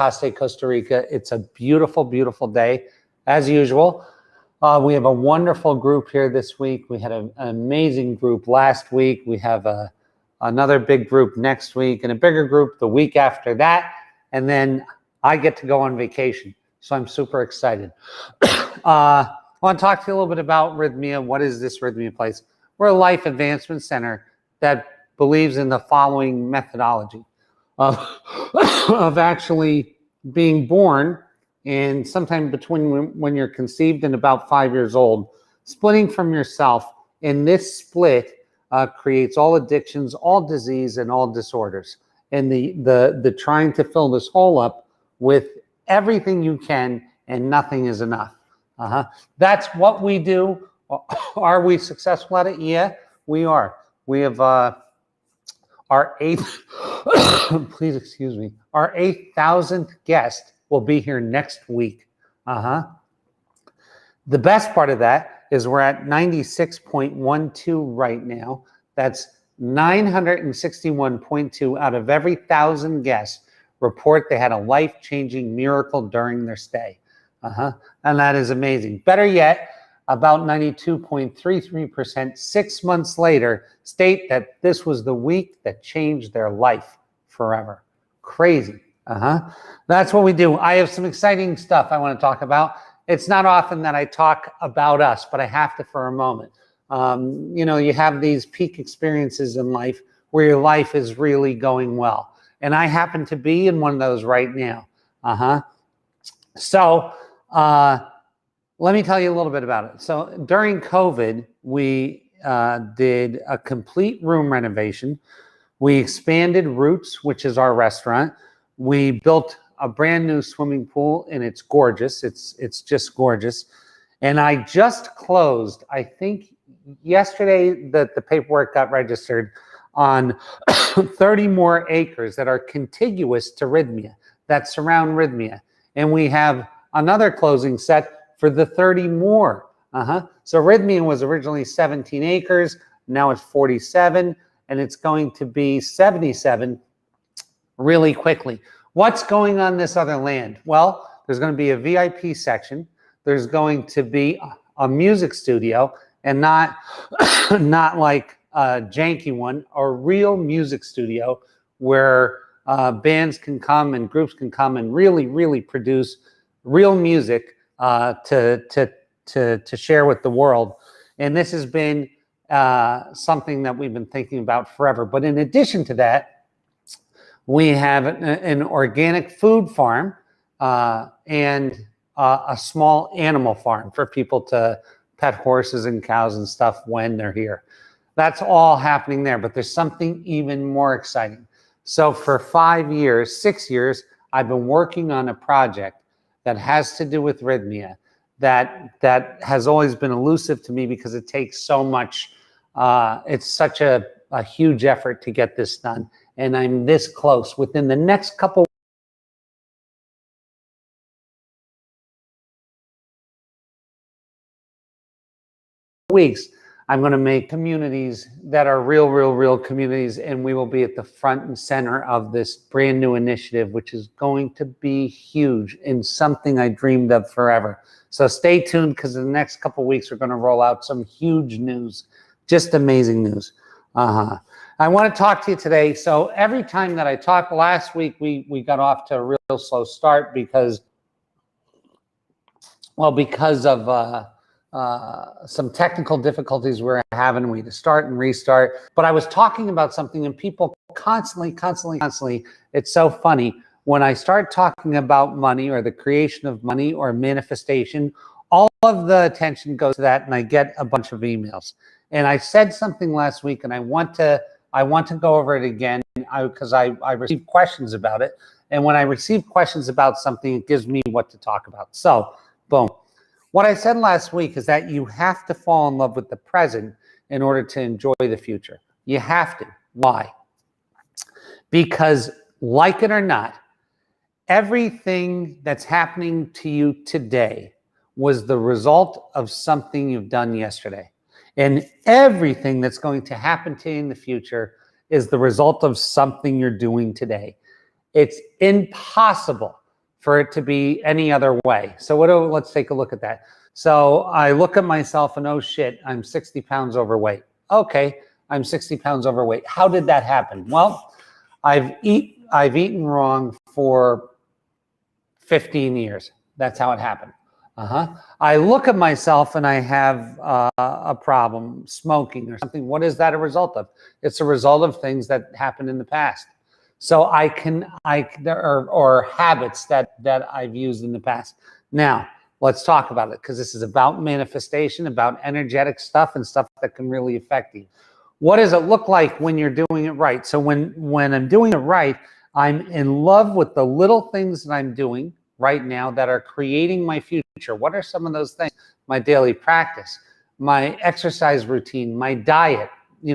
Guanacaste, Costa Rica. It's a beautiful, beautiful day, as usual. We have a wonderful group here this week. We had an amazing group last week. We have another big group next week and a bigger group the week after that. And then I get to go on vacation. So I'm super excited. I want to talk to you a little bit about Rhythmia. What is this Rhythmia place? We're a life advancement center that believes in the following methodology of actually being born and sometime between when you're conceived and about 5 years old, splitting from yourself. And this split creates all addictions, all disease, and all disorders. And the trying to fill this hole up with everything you can, and nothing is enough. That's what we do. Are we successful at it? Yeah, we are. We have our eighth, please excuse me, our 8,000th guest will be here next week. The best part of that is we're at 96.12 right now. That's 961.2 out of every 1,000 guests report they had a life-changing miracle during their stay. And that is amazing. Better yet, about 92.33% 6 months later state that this was the week that changed their life forever. Crazy. That's what we do. I have some exciting stuff I want to talk about. It's not often that I talk about us, but I have to for a moment. You know, you have these peak experiences in life where your life is really going well. And I happen to be in one of those right now. So let me tell you a little bit about it. So during COVID, we did a complete room renovation. We expanded Roots, which is our restaurant. We built a brand new swimming pool, and it's gorgeous. It's just gorgeous. And I just closed, I think yesterday, that the paperwork got registered on 30 more acres that are contiguous to Rhythmia, that surround Rhythmia. And we have another closing set for the 30 more. So Rhythmia was originally 17 acres. Now it's 47, and it's going to be 77 really quickly. What's going on this other land? Well, there's going to be a VIP section. There's going to be a music studio, and not like a janky one, a real music studio where bands can come and groups can come and really, really produce real music to share with the world. And this has been something that we've been thinking about forever. But in addition to that, we have an organic food farm and a small animal farm for people to pet horses and cows and stuff when they're here. That's all happening there, but there's something even more exciting. So for 5 years, 6 years, I've been working on a project that has to do with Rhythmia that has always been elusive to me because it takes so much, it's such a huge effort to get this done. And I'm this close. Within the next couple weeks, I'm going to make communities that are real communities, and we will be at the front and center of this brand new initiative, which is going to be huge and something I dreamed of forever. So stay tuned, because in the next couple of weeks, we're going to roll out some huge news, just amazing news. I want to talk to you today. So every time that I talk, last week, we got off to a real slow start because of some technical difficulties we're having. We had to start and restart. But I was talking about something, and people constantly, it's so funny. When I start talking about money or the creation of money or manifestation, all of the attention goes to that, and I get a bunch of emails. And I said something last week, and I want to go over it again because I received questions about it. And when I receive questions about something, it gives me what to talk about. So, boom. What I said last week is that you have to fall in love with the present in order to enjoy the future. You have to. Why? Because, like it or not, everything that's happening to you today was the result of something you've done yesterday. And everything that's going to happen to you in the future is the result of something you're doing today. It's impossible for it to be any other way. So let's take a look at that. So I look at myself and, oh shit, I'm 60 pounds overweight. Okay, I'm 60 pounds overweight. How did that happen? Well, I've eaten wrong for 15 years. That's how it happened. I look at myself and I have a problem, smoking or something. What is that a result of? It's a result of things that happened in the past. So or habits that I've used in the past. Now, let's talk about it, because this is about manifestation, about energetic stuff and stuff that can really affect you. What does it look like when you're doing it right? So when I'm doing it right, I'm in love with the little things that I'm doing right now that are creating my future. What are some of those things? My daily practice, my exercise routine, my diet,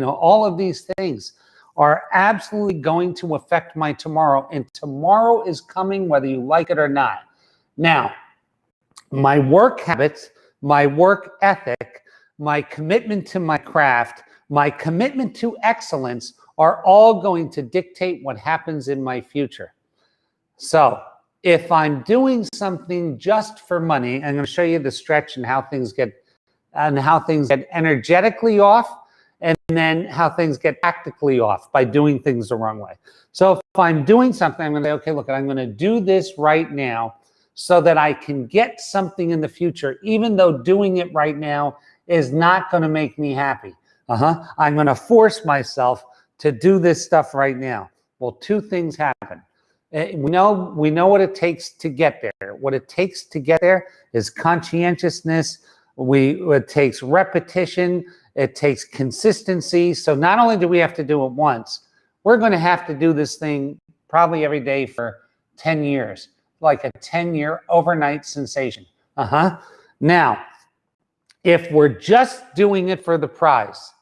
all of these things are absolutely going to affect my tomorrow. And tomorrow is coming whether you like it or not. Now, my work habits, my work ethic, my commitment to my craft, my commitment to excellence are all going to dictate what happens in my future. So if I'm doing something just for money, I'm going to show you the stretch and how things get energetically off, and then how things get tactically off by doing things the wrong way. So if I'm doing something, I'm going to say, okay, look, I'm going to do this right now so that I can get something in the future, even though doing it right now is not going to make me happy. I'm going to force myself to do this stuff right now. Well, two things happen. We know what it takes to get there. What it takes to get there is conscientiousness. It takes repetition. It takes consistency. So not only do we have to do it once, we're going to have to do this thing probably every day for 10 years, like a 10-year overnight sensation. Now, if we're just doing it for the prize,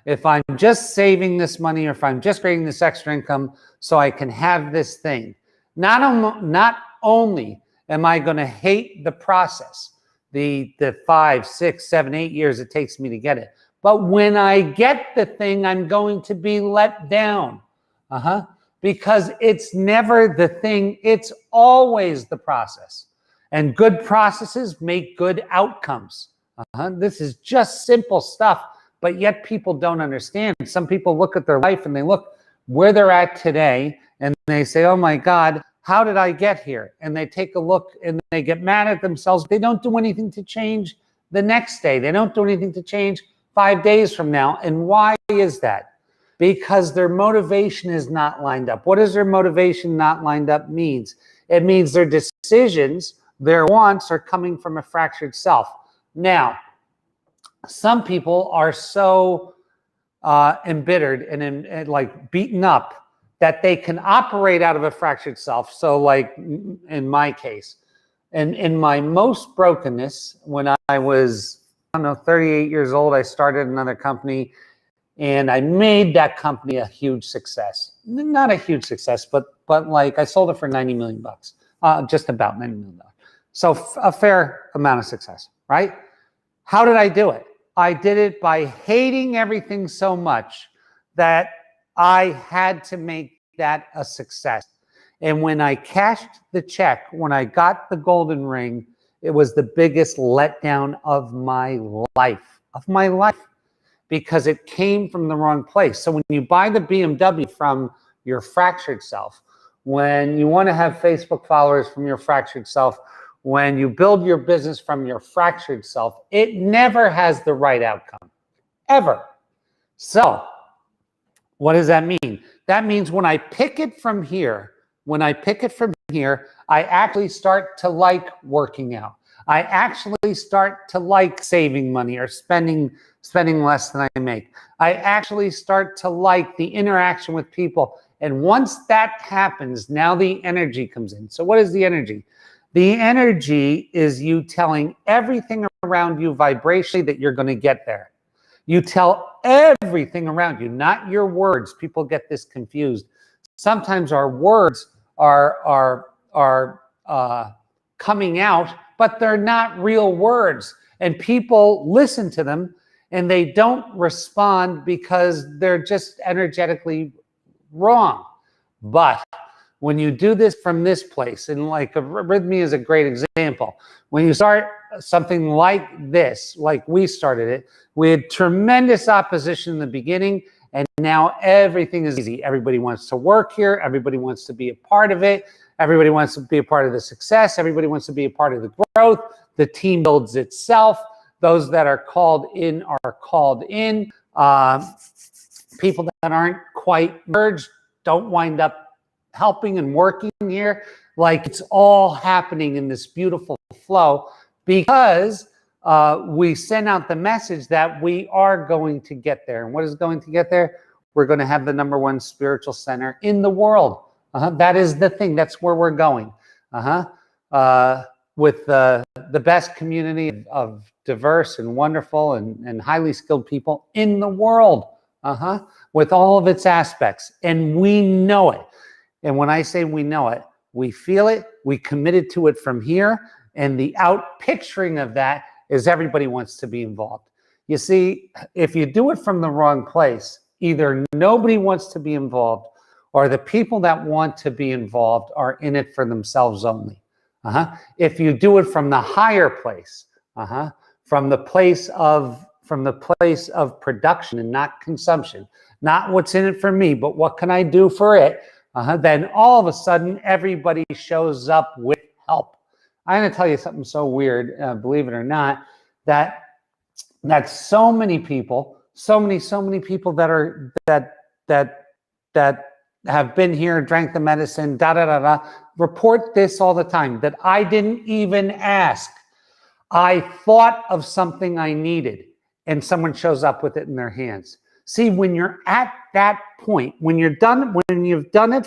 if I'm just saving this money, or if I'm just creating this extra income so I can have this thing, not only am I going to hate the process, the 5, 6, 7, 8 years it takes me to get it, but when I get the thing, I'm going to be let down. Because it's never the thing, it's always the process. And good processes make good outcomes. This is just simple stuff, but yet people don't understand. Some people look at their life and they look where they're at today and they say, oh my God, how did I get here? And they take a look and they get mad at themselves. They don't do anything to change the next day. They don't do anything to change 5 days from now. And why is that? Because their motivation is not lined up. What does their motivation not lined up means? It means their decisions, their wants are coming from a fractured self. Now, some people are so embittered and like beaten up that they can operate out of a fractured self. So like in my case, and in my most brokenness, when I was, 38 years old, I started another company and I made that company a huge success. Not a huge success, but like I sold it for $90 million, just about $90 million. So a fair amount of success, right? How did I do it? I did it by hating everything so much that I had to make that a success. And when I cashed the check, when I got the golden ring, it was the biggest letdown of my life, because it came from the wrong place. So when you buy the BMW from your fractured self, when you want to have Facebook followers from your fractured self, when you build your business from your fractured self, it never has the right outcome, ever. So what does that mean? That means when I pick it from here, I actually start to like working out. I actually start to like saving money or spending less than I make. I actually start to like the interaction with people. And once that happens, now the energy comes in. So what is the energy? The energy is you telling everything around you vibrationally that you're going to get there. You tell everything around you, not your words. People get this confused. Sometimes our words are coming out, but they're not real words. And people listen to them and they don't respond because they're just energetically wrong. But When you do this from this place, and like Rhythmia is a great example. When you start something like this, like we started it, we had tremendous opposition in the beginning, and now everything is easy. Everybody wants to work here. Everybody wants to be a part of it. Everybody wants to be a part of the success. Everybody wants to be a part of the growth. The team builds itself. Those that are called in are called in. People that aren't quite merged don't wind up helping and working here. Like, it's all happening in this beautiful flow because we send out the message that we are going to get there. And what is going to get there? We're going to have the #1 spiritual center in the world. That is the thing. That's where we're going. With the best community of diverse and wonderful and highly skilled people in the world. With all of its aspects. And we know it. And when I say we know it, we feel it, we committed to it from here, and the out picturing of that is everybody wants to be involved. You see, if you do it from the wrong place, either nobody wants to be involved, or the people that want to be involved are in it for themselves only. If you do it from the higher place, from the place of production and not consumption, not what's in it for me, but what can I do for it? Then all of a sudden, everybody shows up with help. I'm going to tell you something so weird, believe it or not, that so many people, so many people that have been here, drank the medicine, report this all the time, that I didn't even ask. I thought of something I needed, and someone shows up with it in their hands. See, when you're at that point, when you've done it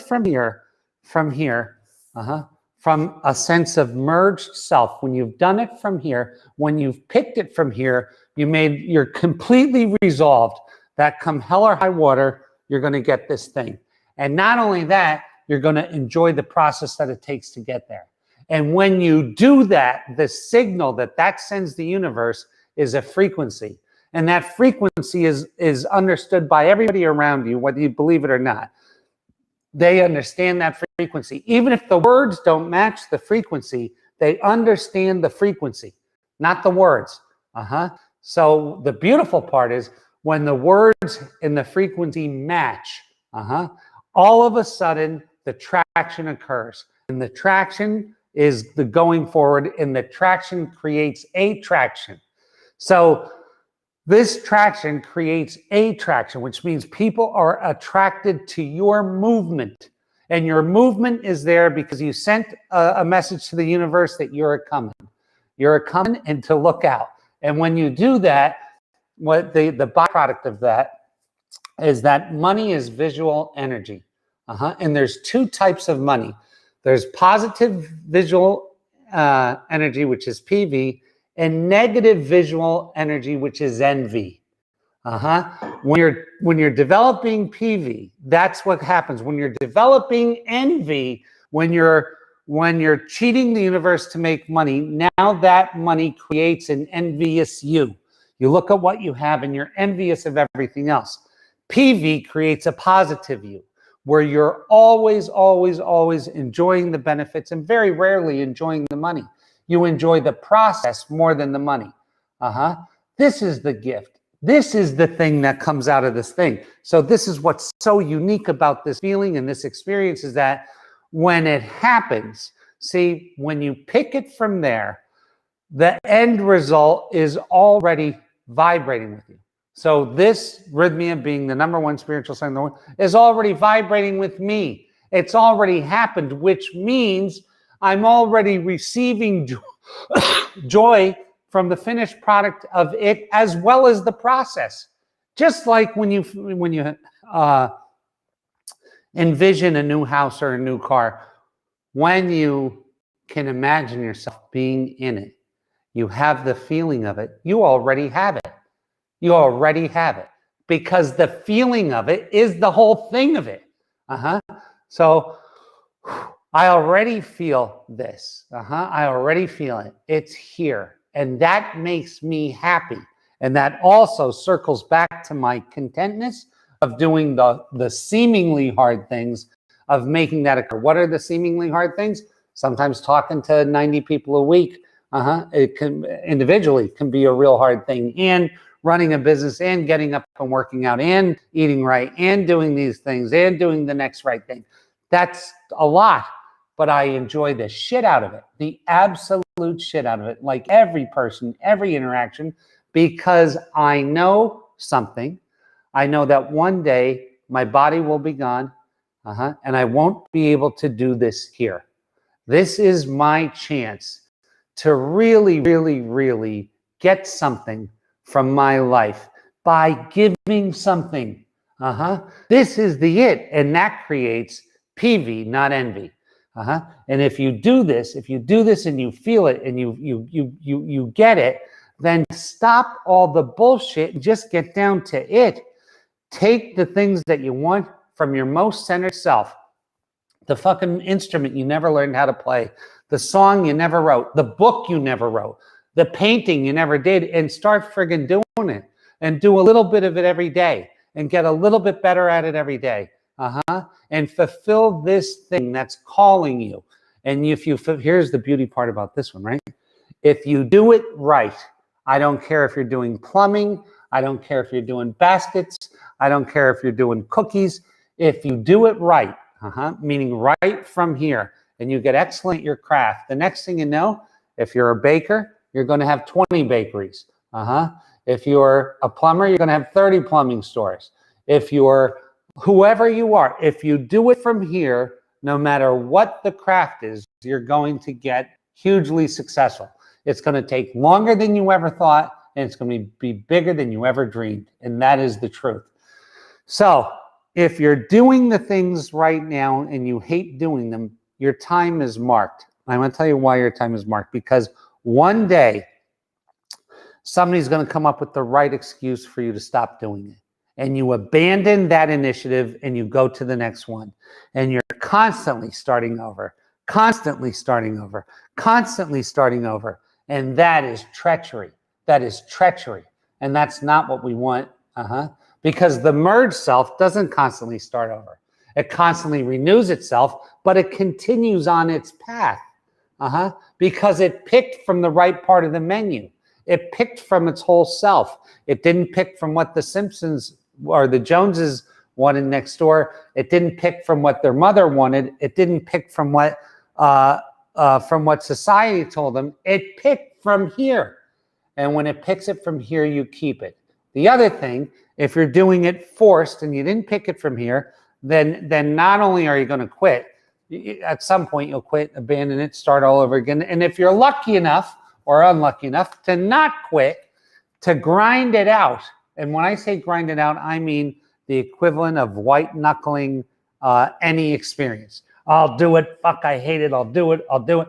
from a sense of merged self, when you've done it from here, when you've picked it from here, you're completely resolved that come hell or high water, you're going to get this thing. And not only that, you're going to enjoy the process that it takes to get there. And when you do that, the signal that sends the universe is a frequency. And that frequency is understood by everybody around you, whether you believe it or not. They understand that frequency. Even if the words don't match the frequency, they understand the frequency, not the words. So the beautiful part is when the words and the frequency match, all of a sudden the traction occurs. And the traction is the going forward, and the traction creates a traction. So this traction creates a traction, which means people are attracted to your movement. And your movement is there because you sent a message to the universe that you're a coming. You're a coming, and to look out. And when you do that, what the byproduct of that is that money is visual energy. And there's two types of money. There's positive visual energy, which is PV, and negative visual energy, which is NV. When you're developing PV, that's what happens. When you're developing NV, when you're cheating the universe to make money, now that money creates an envious you. You look at what you have and you're envious of everything else. PV creates a positive you, where you're always enjoying the benefits and very rarely enjoying the money. You enjoy the process more than the money. This is the gift. This is the thing that comes out of this thing. So this is what's so unique about this feeling and this experience, is that when it happens, see, when you pick it from there, the end result is already vibrating with you. So this Rhythmia, being the #1 spiritual center in the world, is already vibrating with me. It's already happened, which means I'm already receiving joy from the finished product of it, as well as the process. Just like when you envision a new house or a new car, when you can imagine yourself being in it, you have the feeling of it, you already have it. You already have it, because the feeling of it is the whole thing of it. So I already feel this. I already feel it. It's here. And that makes me happy. And that also circles back to my contentness of doing the seemingly hard things, of making that occur. What are the seemingly hard things? Sometimes talking to 90 people a week, it can individually can be a real hard thing. And running a business and getting up and working out and eating right and doing these things and doing the next right thing. That's a lot, but I enjoy the shit out of it, the absolute shit out of it, like every person, every interaction, because I know something. I know that one day my body will be gone, and I won't be able to do this here. This is my chance to really, really, really get something from my life by giving something. This is the it, and that creates PV, not envy. And if you do this and you feel it and you get it, then stop all the bullshit and just get down to it. Take the things that you want from your most centered self. The fucking instrument you never learned how to play, the song you never wrote, the book you never wrote, the painting you never did, and start friggin' doing it and do a little bit of it every day and get a little bit better at it every day. And fulfill this thing that's calling you. And if you, here's the beauty part about this one, right? If you do it right, I don't care if you're doing plumbing, I don't care if you're doing baskets, I don't care if you're doing cookies. If you do it right, meaning right from here, and you get excellent at your craft, the next thing you know, if you're a baker, you're going to have 20 bakeries. If you're a plumber, you're going to have 30 plumbing stores. If you're whoever you are, if you do it from here, no matter what the craft is, you're going to get hugely successful. It's going to take longer than you ever thought, and it's going to be bigger than you ever dreamed. And that is the truth. So if you're doing the things right now and you hate doing them, your time is marked. I'm going to tell you why your time is marked, because one day somebody's going to come up with the right excuse for you to stop doing it. And you abandon that initiative and you go to the next one. And you're constantly starting over, constantly starting over, constantly starting over. And that is treachery. That is treachery. And that's not what we want. Because the merged self doesn't constantly start over. It constantly renews itself, but it continues on its path. Because it picked from the right part of the menu. It picked from its whole self. It didn't pick from what the Simpsons or the Joneses wanted next door. It didn't pick from what their mother wanted. It didn't pick from what society told them. It picked from here. And when it picks it from here, you keep it. The other thing, if you're doing it forced and you didn't pick it from here, then not only are you going to quit, at some point you'll quit, abandon it, start all over again. And if you're lucky enough or unlucky enough to not quit, to grind it out. And when I say grind it out, I mean the equivalent of white knuckling any experience. I'll do it. Fuck, I hate it. I'll do it. I'll do it.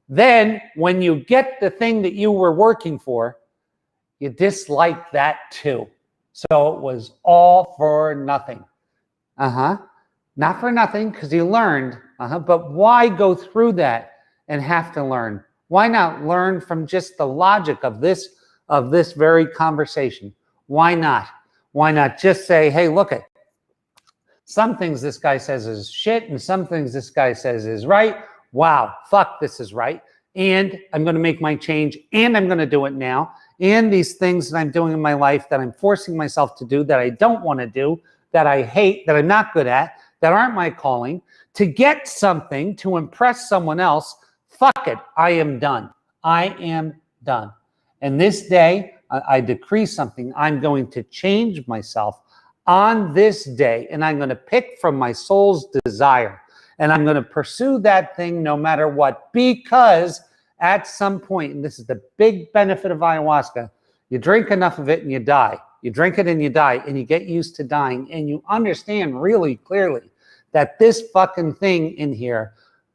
Then when you get the thing that you were working for, you dislike that too. So it was all for nothing. Not for nothing, because you learned. But why go through that and have to learn? Why not learn from just the logic of this very conversation? Why not? Why not just say, hey, look it. Some things this guy says is shit, and some things this guy says is right. Wow, fuck, this is right. And I'm going to make my change, and I'm going to do it now. And these things that I'm doing in my life that I'm forcing myself to do, that I don't want to do, that I hate, that I'm not good at, that aren't my calling, to get something, to impress someone else, fuck it, I am done. I am done. And this day, I decree something. I'm going to change myself on this day, and I'm going to pick from my soul's desire. And I'm going to pursue that thing no matter what, because at some point, and this is the big benefit of ayahuasca, you drink enough of it and you die. You drink it and you die, and you get used to dying, and you understand really clearly that this fucking thing in here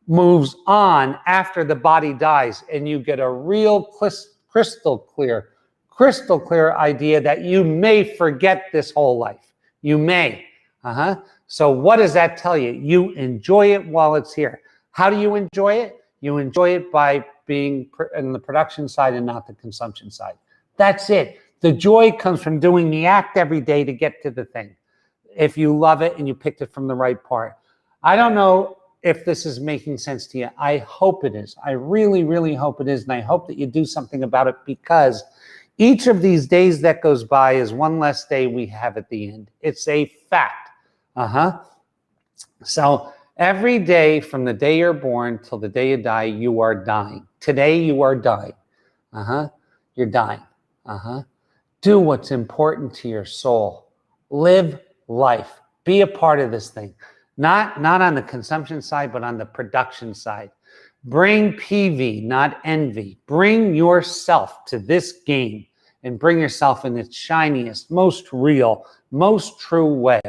moves on after the body dies, and you get a real crystal clear idea that you may forget this whole life. You may. So what does that tell you? You enjoy it while it's here. How do you enjoy it? You enjoy it by being in the production side and not the consumption side. That's it. The joy comes from doing the act every day to get to the thing. If you love it and you picked it from the right part. I don't know if this is making sense to you. I hope it is. I really, really hope it is. And I hope that you do something about it, because each of these days that goes by is one less day we have at the end. It's a fact. So every day from the day you're born till the day you die, you are dying. Today you are dying. You're dying. Do what's important to your soul. Live life. Be a part of this thing. Not on the consumption side, but on the production side. Bring PV, not envy. Bring yourself to this game and bring yourself in its shiniest, most real, most true way.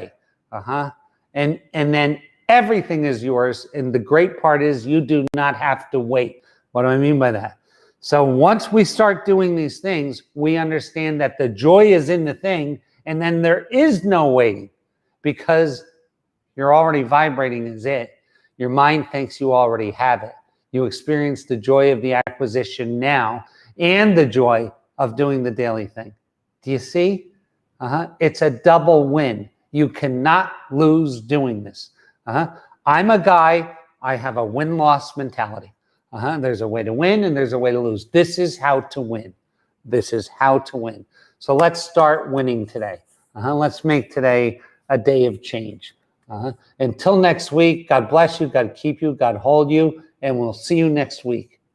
And then everything is yours. And the great part is you do not have to wait. What do I mean by that? So once we start doing these things, we understand that the joy is in the thing, and then there is no waiting, because you're already vibrating as it. Your mind thinks you already have it. You experience the joy of the acquisition now and the joy of doing the daily thing. Do you see? It's a double win. You cannot lose doing this. I'm a guy, I have a win-loss mentality. There's a way to win and there's a way to lose. This is how to win. This is how to win. So let's start winning today. Let's make today a day of change. Until next week, God bless you, God keep you, God hold you, and we'll see you next week.